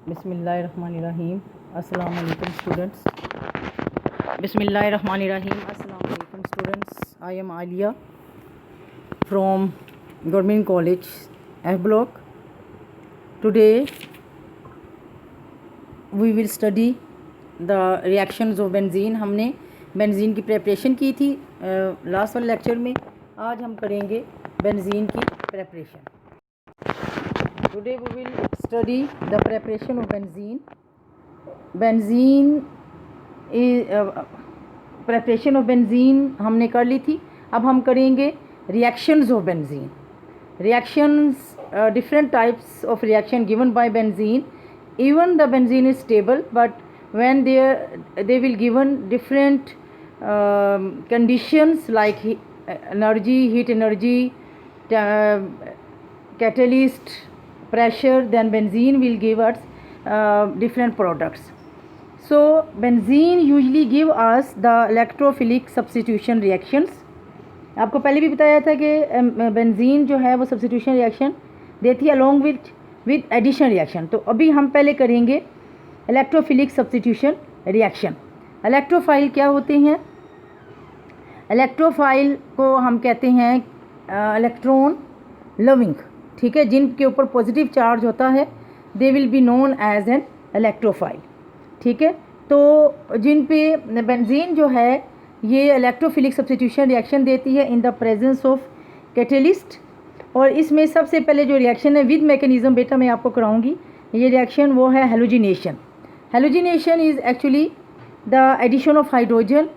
बिस्मिल्लाहिर्रहमानिर्रहीम। अस्सलाम वालेकुम स्टूडेंट्स। बिस्मिल्लाहिर्रहमानिर्रहीम। अस्सलाम वालेकुम students. I am Alia from Government College F Block. Today we will study the reactions of benzene. हमने बेंजीन की प्रेपरेशन की थी लास्ट वाले लेक्चर में। आज हम करेंगे बेंजीन की preparation. Today we will study the preparation of benzene. Benzene is preparation of benzene हमने कर ली थी। अब हम करेंगे reactions of benzene. Reactions, different types of reaction given by benzene. Even the benzene is stable, but when they will given different conditions like energy, heat energy, catalyst, pressure, then benzene will give us different products. So benzene usually give us the electrophilic substitution reactions. आपको पहले भी बताया था कि benzene जो है वो substitution reaction देती है अलोंग विद एडिशन रिएक्शन। तो अभी हम पहले करेंगे इलेक्ट्रोफिलिक सब्स्टिट्यूशन रिएक्शन। इलेक्ट्रोफाइल क्या होते हैं? इलेक्ट्रोफाइल को हम कहते हैं इलेक्ट्रॉन लविंग, ठीक है, जिनके ऊपर पॉजिटिव चार्ज होता है, they will be known as an electrophile, ठीक है। तो जिन पे बेंजीन जो है ये इलेक्ट्रोफिलिक सब्स्टिट्यूशन रिएक्शन देती है इन द प्रेजेंस ऑफ कैटलिस्ट। और इसमें सबसे पहले जो रिएक्शन है विद मैकेनिज्म बेटा मैं आपको कराऊंगी, ये रिएक्शन वो है halogenation. Halogenation is actually the addition of hydrogen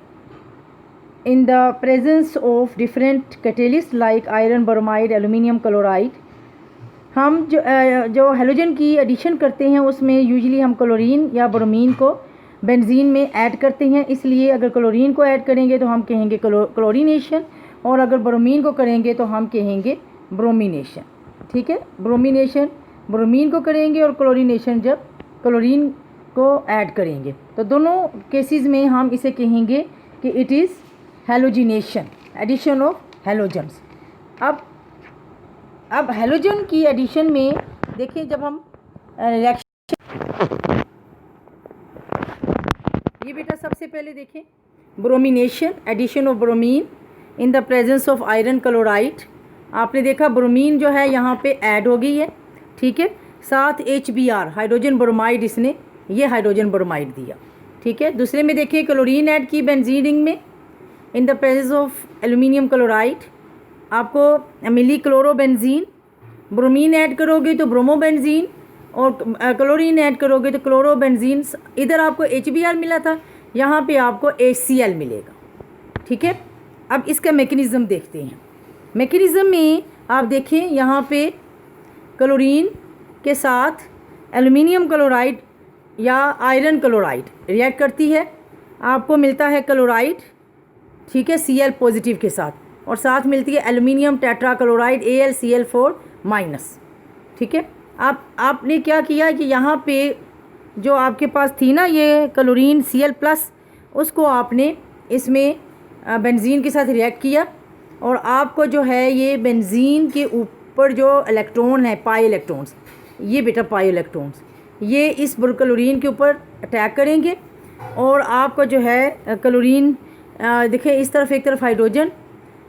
in the presence of different catalyst like iron, bromide, aluminium chloride. हम जो हेलोजन की एडिशन करते हैं उसमें यूजुअली हम क्लोरीन या ब्रोमीन को बेंजीन में ऐड करते हैं। इसलिए अगर क्लोरीन को ऐड करेंगे तो हम कहेंगे क्लोरीनेशन, और अगर ब्रोमीन को करेंगे तो हम कहेंगे ब्रोमिनेशन, ठीक है। ब्रोमिनेशन ब्रोमीन को करेंगे और क्लोरीनेशन जब क्लोरीन को ऐड करेंगे, तो दोनों केसेस में हम इसे कहेंगे कि it is halogenation, addition of halogens. अब हेलोजन की एडिशन में देखिए, जब हम रिएक्शन ये बेटा सबसे पहले देखें bromination, addition of bromine in the presence of iron chloride. आपने देखा ब्रोमीन जो है यहाँ पे ऐड हो गई है, ठीक है। साथ HBr हाइड्रोजन ब्रोमाइड, इसने ये हाइड्रोजन ब्रोमाइड दिया, ठीक है। दूसरे में देखिए क्लोरीन ऐड की बेंजीन रिंग में इन the presence of aluminium chloride, आपको मिली क्लोरोबेंजीन। ब्रोमीन ऐड करोगे तो ब्रोमोबेंजीन, और क्लोरीन ऐड करोगे तो क्लोरोबेंजीन। इधर आपको HBr मिला था, यहाँ पे आपको HCl मिलेगा, ठीक है। अब इसका मैकेनिज़्म देखते हैं। मैकेनिज़्म में आप देखें यहाँ पे क्लोरीन के साथ एल्यूमिनियम क्लोराइड या आयरन क्लोराइड रिएक्ट करती है, आपको मिलता है क्लोराइड, ठीक है, Cl पॉजिटिव के साथ, और साथ मिलती है aluminium tetra chloride AlCl4 minus, ठीक है। आपने क्या किया कि यहाँ पे जो आपके पास थी ना ये क्लोरीन Cl प्लस, उसको आपने इसमें बेंजीन के साथ रिएक्ट किया, और आपको जो है ये बेंजीन के ऊपर जो इलेक्ट्रॉन है पाई इलेक्ट्रॉन्स, ये बेटा पाई इलेक्ट्रॉन्स ये इस क्लोरीन के ऊपर अटैक करेंगे, और आपको जो है क्लोरीन देखिए इस तरफ एक तरफ हाइड्रोजन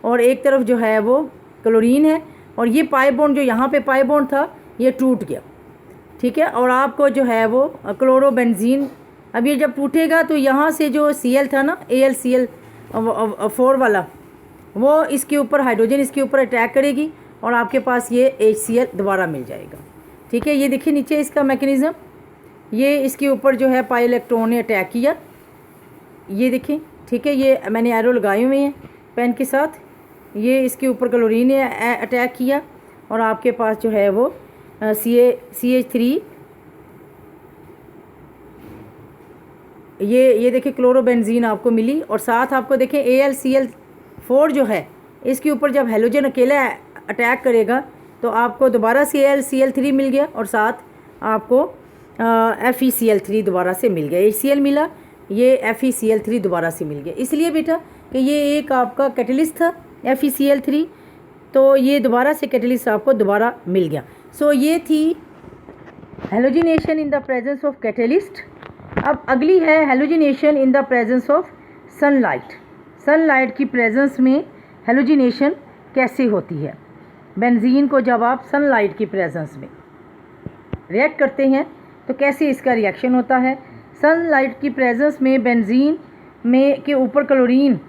और एक तरफ जो है वो क्लोरीन है, और ये पाई बॉन्ड जो यहाँ पे पाई बॉन्ड था ये टूट गया, ठीक है। और आपको जो है वो क्लोरोबेंजीन, अब ये जब टूटेगा तो यहाँ से जो Cl था ना AlCl4 वाला, वो इसके ऊपर हाइड्रोजन इसके ऊपर अटैक करेगी और आपके पास ये HCl दोबारा मिल जाएगा, ठीक है। ये देखिए नीचे इसका मैकेनिज़्म, ये इसके ऊपर जो है पाई इलेक्ट्रॉन ने अटैक किया, ये देखें, ठीक है। ये मैंने एरो लगाए हुए हैं पेन के साथ, ये इसके ऊपर क्लोरीन ने अटैक किया, और आपके पास जो है वो CH3 ये देखिए क्लोरोबेंजीन आपको मिली, और साथ आपको देखें AlCl4 जो है इसके ऊपर जब हेलोजन अकेला अटैक करेगा तो आपको दोबारा से AlCl3 मिल गया, और साथ आपको FeCl3 दोबारा से मिल गया। HCl मिला, ये FeCl3 दोबारा से मिल गया। इसलिए बेटा कि ये एक आपका कैटलिस्ट था FeCl3, तो ये दोबारा से कैटलिस्ट आपको दोबारा मिल गया। सो ये थी halogenation in the presence of catalyst. अब अगली है halogenation in the presence of sunlight. Sunlight की प्रेजेंस में हेलोजिनेशन कैसे होती है? बेंजीन को जब आप सनलाइट की प्रेजेंस में रिएक्ट करते हैं तो कैसे इसका रिएक्शन होता है? सनलाइट की प्रेजेंस में बेंजीन में के ऊपर क्लोरीन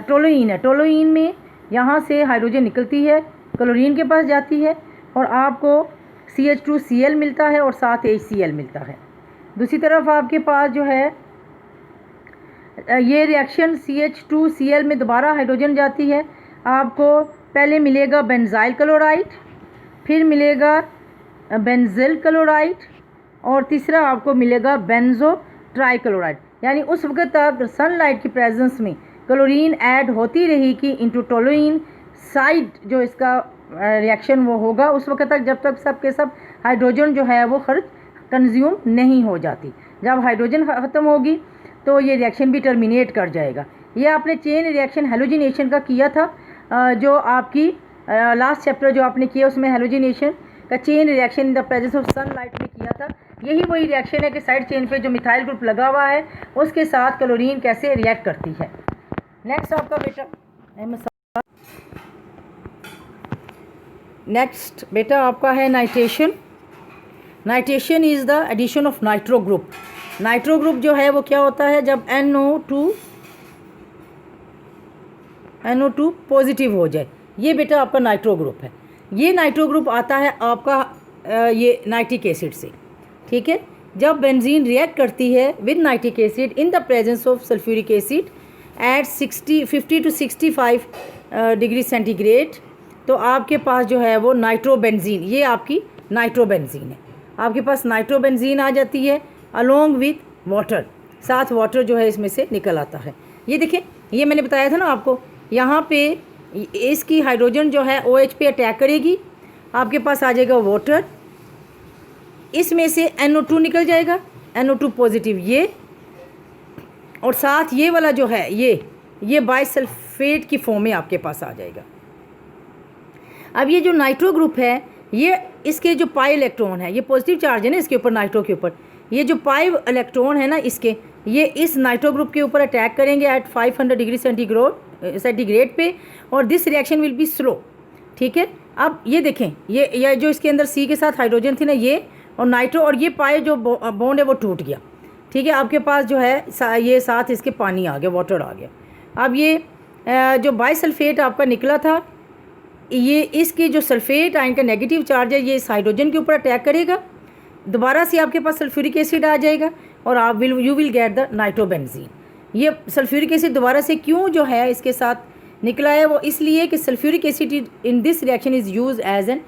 टोलुइन है। टोलुइन में यहाँ से हाइड्रोजन निकलती है, क्लोरीन के पास जाती है और आपको CH2Cl मिलता है और साथ HCl मिलता है। दूसरी तरफ आपके पास जो है ये रिएक्शन CH2Cl में दोबारा हाइड्रोजन जाती है, आपको पहले मिलेगा बेंजाइल क्लोराइड, फिर मिलेगा बेंजिल क्लोराइड और तीसरा आपको मिलेगा बेंजो ट्राइक्लोराइड। यानी उस वक्त तक सनलाइट की प्रेजेंस में क्लोरीन ऐड होती रहेगी इनटू टोलुइन साइड, जो इसका रिएक्शन वो होगा उस वक्त तक जब तक सब के सब हाइड्रोजन जो है वो खर्च कंज्यूम नहीं हो जाती। जब हाइड्रोजन ख़त्म होगी तो ये रिएक्शन भी टर्मिनेट कर जाएगा। ये आपने चेन रिएक्शन हेलोजिनेशन का किया था, जो आपकी लास्ट चैप्टर जो आपने किया उसमें हेलोजिनेशन का chain reaction in the presence of sunlight में किया था। यही वही रिएक्शन है कि साइड चेन पे जो मिथाइल ग्रुप लगा हुआ है उसके साथ क्लोरीन कैसे रिएक्ट करती है। नेक्स्ट आपका बेटा आपका है nitration. Nitration is the addition of nitro group. Nitro group जो है वो क्या होता है? जब NO2 पॉजिटिव हो जाए, ये बेटा आपका नाइट्रो ग्रुप है। ये नाइट्रो ग्रुप आता है आपका ये नाइट्रिक एसिड से, ठीक है। जब बेंजीन रिएक्ट करती है with nitric acid in the presence of sulphuric acid at 50 to 65 degree centigrade, तो आपके पास जो है वो नाइट्रोबेंजीन, ये आपकी नाइट्रोबेंजीन है। आपके पास नाइट्रोबेंजीन आ जाती है अलोंग विथ वाटर, साथ वाटर जो है इसमें से निकल आता है। ये देखें, ये मैंने बताया था ना आपको, यहाँ पे इसकी हाइड्रोजन जो है OH पे अटैक करेगी, आपके पास आ जाएगा वाटर, इसमें से NO2 निकल जाएगा, NO2 पॉजिटिव ये, और साथ ये वाला जो है ये बाइसल्फेट की फॉर्म में आपके पास आ जाएगा। अब ये जो नाइट्रो ग्रुप है, ये इसके जो पाई इलेक्ट्रॉन है, ये पॉजिटिव चार्ज है ना इसके ऊपर, नाइट्रो के ऊपर, ये जो पाई इलेक्ट्रॉन है ना इसके, ये इस नाइट्रो ग्रुप के ऊपर अटैक करेंगे एट 500 डिग्री सेंटीग्रेड पे, और this reaction will be slow, ठीक है। अब ये देखें, ये जो इसके अंदर C के साथ हाइड्रोजन थी ना, ये और नाइट्रो, और ये पाई जो बॉन्ड है वो टूट गया, ठीक है। आपके पास जो है ये साथ इसके पानी आ गया, वाटर आ गया। अब ये जो बाइसल्फेट आपका निकला था, ये इसकी जो सल्फेट आयन का नेगेटिव चार्ज है, ये इस हाइड्रोजन के ऊपर अटैक करेगा, दोबारा से आपके पास सल्फ्यूरिक एसिड आ जाएगा और you will get the nitrobenzene. ये सल्फ्यूरिक एसिड दोबारा से क्यों जो है इसके साथ निकला है, वो इसलिए कि sulphuric acid in this reaction is use as an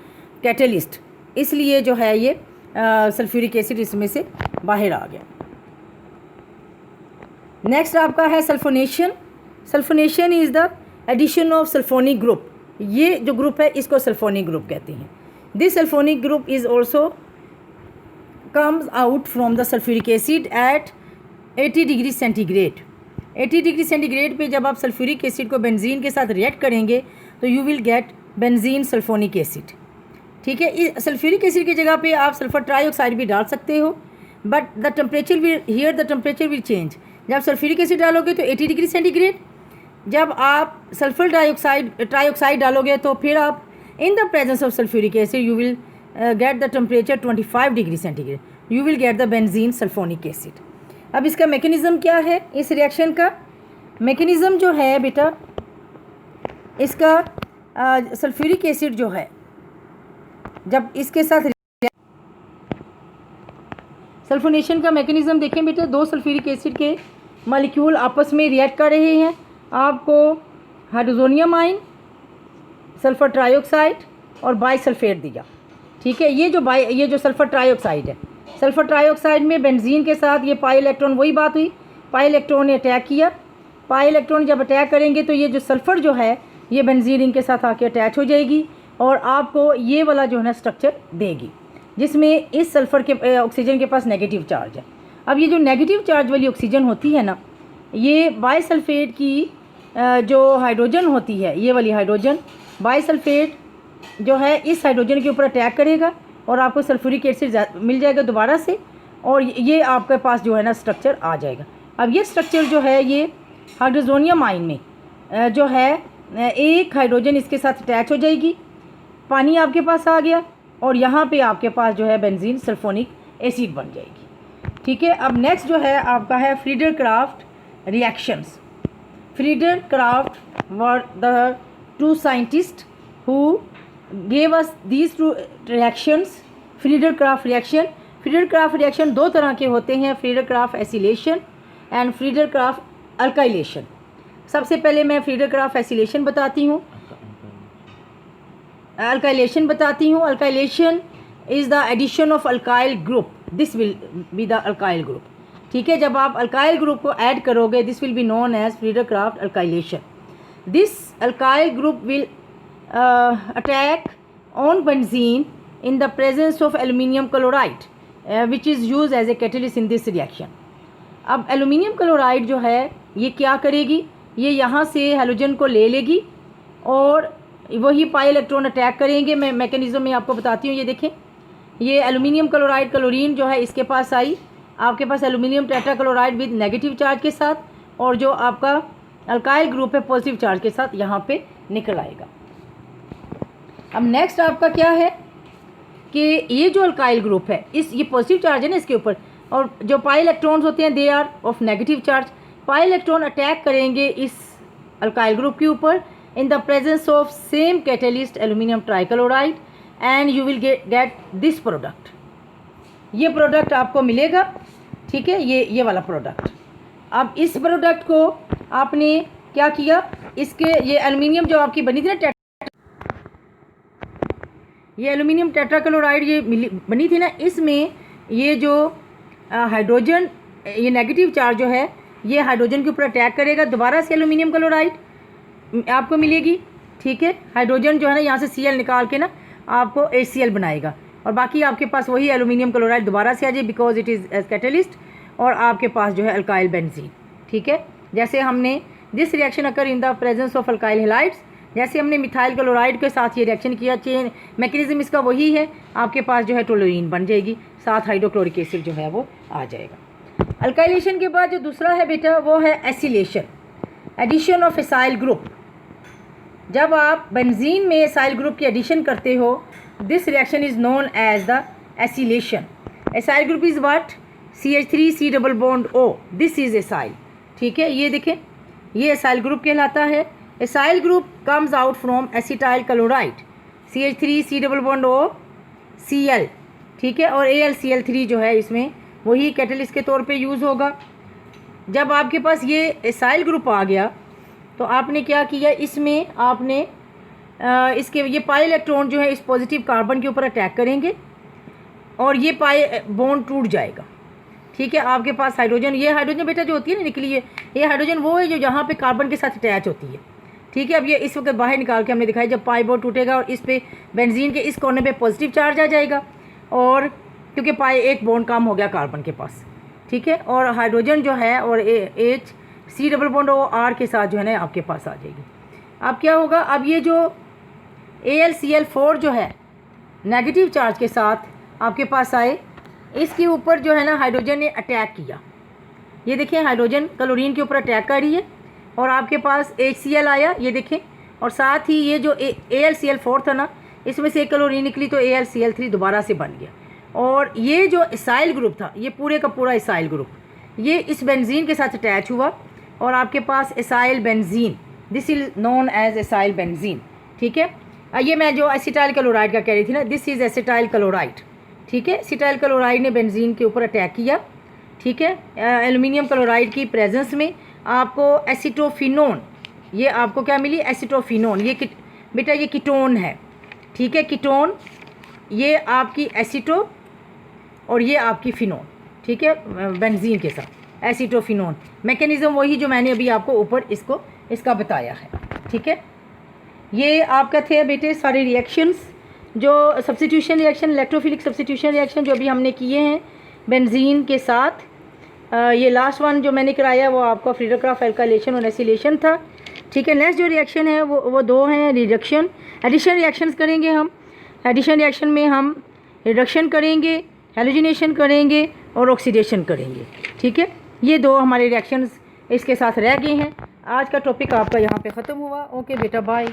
catalyst, इसलिए जो है ये सल्फ्यूरिक एसिड इसमें से बाहर आ गया। नेक्स्ट आपका है sulphonation. Sulphonation is the addition of sulphonic group. ये जो ग्रुप है इसको सल्फोनिक ग्रुप कहते हैं। This sulphonic group is also comes out from the sulphuric acid at 80 degree centigrade. 80 degree centigrade पे जब आप सल्फ्यूरिक एसिड को बेंजीन के साथ रिएक्ट करेंगे तो you will gate benzene sulphonic acid, ठीक है। इस सल्फ्यूरिक एसिड की जगह पे आप सल्फर ट्राइऑक्साइड भी डाल सकते हो, but the temperature will change. जब सल्फ्यूरिक एसिड डालोगे तो 80 डिग्री सेंटीग्रेड, जब आप सल्फर ट्राइऑक्साइड डालोगे तो फिर आप इन the presence of sulphuric acid you will get the temperature 25 degree centigrade, you will get the benzene sulphonic acid. अब इसका मैकेनिज़्म क्या है? इस रिएक्शन का मैकेनिज़्म जो है बेटा, इसका सल्फ्यूरिक एसिड जो है जब इसके साथ सल्फोनेशन का मैकेनिज़्म देखें बेटा, दो सल्फ्यूरिक एसिड के मॉलिक्यूल आपस में रिएक्ट कर रहे हैं, आपको हाइड्रोजोनियम आयन, सल्फर ट्राइऑक्साइड और बाइसल्फेट दिया, ठीक है। ये जो सल्फर ट्राइऑक्साइड है, सल्फर ट्राइऑक्साइड में बेंजीन के साथ ये पाई इलेक्ट्रॉन, वही बात हुई, पाई इलेक्ट्रॉन ने अटैक किया। पाई इलेक्ट्रॉन जब अटैक करेंगे तो ये जो सल्फ़र जो है ये बेंजीन इनके साथ आके अटैच हो जाएगी और आपको ये वाला जो है ना स्ट्रक्चर देगी, जिसमें इस सल्फ़र के ऑक्सीजन के पास नेगेटिव चार्ज है। अब ये जो नेगेटिव चार्ज वाली ऑक्सीजन होती है ना, ये बाइसल्फेट की जो हाइड्रोजन होती है, ये वाली हाइड्रोजन, बाइसल्फेट जो है इस हाइड्रोजन के ऊपर अटैक करेगा और आपको सल्फ्यूरिक एसिड मिल जाएगा दोबारा से, और ये आपके पास जो है ना स्ट्रक्चर आ जाएगा। अब ये स्ट्रक्चर जो है ये हाइड्रोजोनियम आयन में जो है एक हाइड्रोजन इसके साथ अटैच हो जाएगी, पानी आपके पास आ गया, और यहाँ पे आपके पास जो है बेंजीन सल्फोनिक एसिड बन जाएगी। ठीक है, अब नेक्स्ट जो है आपका है Friedel Crafts reactions. Friedel Crafts were the two scientist who gave us these two reactions. Friedel Crafts reaction, Friedel Crafts reaction दो तरह के होते हैं, Friedel Crafts acylation and Friedel Crafts alkylation. सबसे पहले मैं फ्रीडर क्राफ्ट एसिलेशन बताती हूँ, अल्काइलेशन बताती हूँ। Alkylation is the addition of alkyl group, this will be the alkyl group. ठीक है, जब आप अल्काइल ग्रुप को ऐड करोगे this will be known as Friedel Crafts alkylation. This alkyl group will attack on benzene in the presence of aluminium chloride which is used as a catalyst in this reaction। अब aluminium chloride जो है ये क्या करेगी, ये यहाँ से halogen को ले लेगी और वही पाई इलेक्ट्रॉन अटैक करेंगे। मैं मैकेनिज्म में आपको बताती हूँ। ये देखें, ये एल्यूमिनियम क्लोराइड क्लोरीन जो है इसके पास आई, आपके पास aluminium tetrachloride with negative charge के साथ, और जो आपका अल्काइल ग्रुप है पॉजिटिव चार्ज के साथ यहाँ पे निकल आएगा। अब नेक्स्ट आपका क्या है कि ये जो अल्काइल ग्रुप है इस ये पॉजिटिव चार्ज है ना इसके ऊपर, और जो पाई इलेक्ट्रॉन्स होते हैं they are of negative charge. Pi electron attack करेंगे इस अल्काइल ग्रुप के ऊपर in the presence of same catalyst aluminium trichloride and you will get this product. ये प्रोडक्ट आपको मिलेगा। ठीक है, ये वाला प्रोडक्ट। अब इस प्रोडक्ट को आपने क्या किया, इसके ये एल्यूमिनियम जो आपकी बनी थी ना, ये एल्यूमिनियम टेट्राक्लोराइड ये बनी थी ना, इसमें ये जो हाइड्रोजन ये नेगेटिव चार्ज जो है ये हाइड्रोजन के ऊपर अटैक करेगा, दोबारा से एल्यूमिनियम क्लोराइड आपको मिलेगी। ठीक है, हाइड्रोजन जो है ना यहाँ से Cl निकाल के ना आपको HCl बनाएगा, और बाकी आपके पास वही एल्यूमिनियम क्लोराइड दोबारा से आ जाए because it is as catalyst, और आपके पास जो है अल्काइल बेंजीन। ठीक है, जैसे हमने this reaction occur in the presence of alkyl halides, जैसे हमने मिथाइल क्लोराइड के साथ ये रिएक्शन किया, चेन मैकेनिज्म इसका वही है, आपके पास जो है टोलुइन बन जाएगी, साथ हाइड्रोक्लोरिक एसिड जो है वो आ जाएगा। अल्काइलेशन के बाद जो दूसरा है बेटा वो है acylation, addition of acyl group. जब आप बेंजीन में एसाइल ग्रुप की एडिशन करते हो this reaction is known as the acylation. Acyl group is what, CH3 double bond O, this is acyl. ठीक है, ये देखें ये एसाइल ग्रुप कहलाता है। Acyl group comes out from acetyl chloride, CH3 double bond O Cl। ठीक है, और AlCl3 जो है इसमें वही कैटलिस्ट के तौर पे यूज़ होगा। जब आपके पास ये एसाइल ग्रुप आ गया तो आपने क्या किया, इसमें आपने इसके ये पाई इलेक्ट्रॉन जो है इस पॉजिटिव कार्बन के ऊपर अटैक करेंगे और ये पाई बॉन्ड टूट जाएगा। ठीक है, आपके पास हाइड्रोजन, ये हाइड्रोजन बेटा जो होती है ना निकली है, ये हाइड्रोजन वो है जो यहाँ पे कार्बन के साथ अटैच होती है। ठीक है, अब ये इस वक्त बाहर निकाल के हमने दिखाया, जब पाई बॉन्ड टूटेगा और इस पे बेंजीन के इस कोने पे पॉजिटिव चार्ज आ जाएगा, और क्योंकि पाई एक बॉन्ड कम हो गया कार्बन के पास। ठीक है, और हाइड्रोजन जो है और HC डबल बॉन्ड OR के साथ जो है ना आपके पास आ जाएगी। अब क्या होगा, अब ये जो AlCl4 जो है नेगेटिव चार्ज के साथ आपके पास आए, इसके ऊपर जो है ना हाइड्रोजन ने अटैक किया। ये देखें हाइड्रोजन क्लोरीन के ऊपर अटैक कर रही है और आपके पास HCl आया, ये देखें, और साथ ही ये जो AlCl4 था ना इसमें से एक क्लोरीन निकली तो AlCl3 दोबारा से बन गया, और ये जो एसाइल ग्रुप था ये पूरे का पूरा एसाइल ग्रुप ये इस बेंजीन के साथ अटैच हुआ और आपके पास acyl benzene, this is known as acyl benzene. ठीक है, ये मैं जो एसिटाइल क्लोराइड का कह रही थी ना, दिस इज़ एसिटाइल क्लोराइड। ठीक है, एसिटाइल क्लोराइड ने बेंजीन के ऊपर अटैक किया। ठीक है, एल्यूमिनियम क्लोराइड की प्रेजेंस में आपको एसिटोफिनोन, ये आपको क्या मिली, एसिटोफिनोन। ये बेटा ये कीटोन है। ठीक है, कीटोन, ये आपकी एसिटो और ये आपकी फिनोन। ठीक है, बेंजीन के साथ एसिटोफिनोन, मैकेनिज्म वही जो मैंने अभी आपको ऊपर इसका बताया है। ठीक है, ये आपका थे बेटे सारे रिएक्शंस, जो substitution reaction, electrophilic substitution reaction जो अभी हमने किए हैं बेंजीन के साथ। ये लास्ट वन जो मैंने कराया वो आपका फ्रीडर क्राफ्ट अल्काइलेशन और एसिलेशन था। ठीक है, नेक्स्ट जो रिएक्शन है वो दो हैं, रिडक्शन एडिशन रिएक्शंस करेंगे हम। एडिशन रिएक्शन में हम रिडक्शन करेंगे, हेलोजिनेशन करेंगे और ऑक्सीडेशन करेंगे। ठीक है, ये 2 हमारे रिएक्शंस इसके साथ रह गए हैं। आज का टॉपिक आपका यहाँ पे ख़त्म हुआ। ओके बेटा, बाय।